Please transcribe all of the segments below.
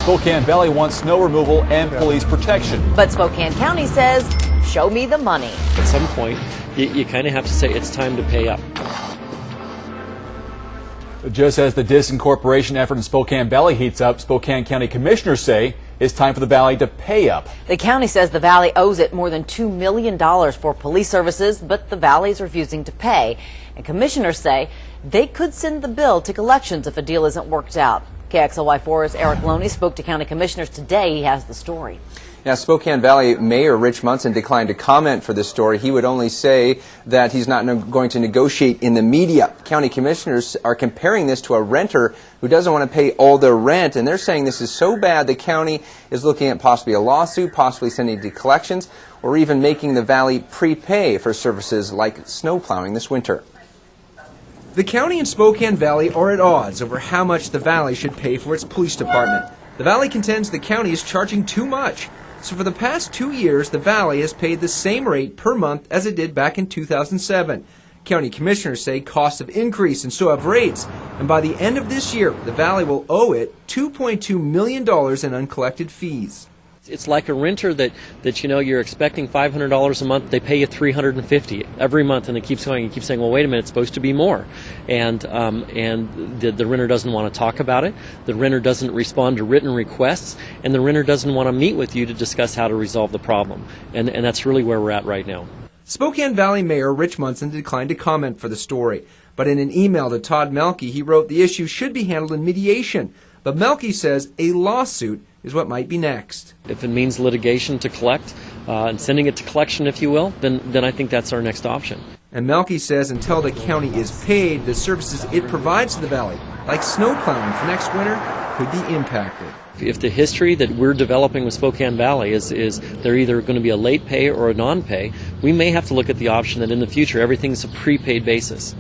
Spokane Valley wants snow removal and police protection. But Spokane County says, show me the money. At some point, you kind of have to say it's time to pay up. Just as the disincorporation effort in Spokane Valley heats up, Spokane County commissioners say it's time for the valley to pay up. The county says the valley owes it more than $2 million for police services, but the valley is refusing to pay. And commissioners say they could send the bill to collections if a deal isn't worked out. KXLY4's Erik Loney spoke to county commissioners today. He has the story. Now, Spokane Valley Mayor Rich Munson declined to comment for this story. He would only say that he's not going to negotiate in the media. County commissioners are comparing this to a renter who doesn't want to pay all their rent, and they're saying this is so bad the county is looking at possibly a lawsuit, possibly sending it to collections, or even making the valley prepay for services like snow plowing this winter. The county and Spokane Valley are at odds over how much the valley should pay for its police department. The valley contends the county is charging too much. So for the past 2 years, the valley has paid the same rate per month as it did back in 2007. County commissioners say costs have increased and so have rates. And by the end of this year, the valley will owe it $2.2 million in uncollected fees. It's like a renter that you know you're expecting $500 a month. They pay you $350 every month, and it keeps going. You keep saying, "Well, wait a minute, it's supposed to be more," and the renter doesn't want to talk about it. The renter doesn't respond to written requests, and the renter doesn't want to meet with you to discuss how to resolve the problem. And that's really where we're at right now. Spokane Valley Mayor Rich Munson declined to comment for the story, but in an email to Todd Melke, he wrote the issue should be handled in mediation. But Melke says a lawsuit is what might be next. If it means litigation to collect and sending it to collection, if you will, then I think that's our next option. And Melke says until the county is paid, the services it provides to the valley, like snow plowing for next winter, could be impacted. If the history that we're developing with Spokane Valley is they're either going to be a late pay or a non-pay, we may have to look at the option that in the future everything's a prepaid basis.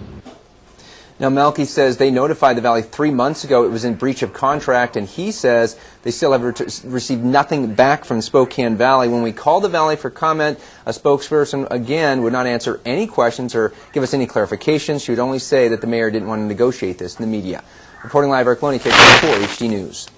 Now, Melke says they notified the valley 3 months ago it was in breach of contract, and he says they still have received nothing back from Spokane Valley. When we called the valley for comment, a spokesperson, again, would not answer any questions or give us any clarifications. She would only say that the mayor didn't want to negotiate this in the media. Reporting live, Erik Loney, KXLY4 HD News.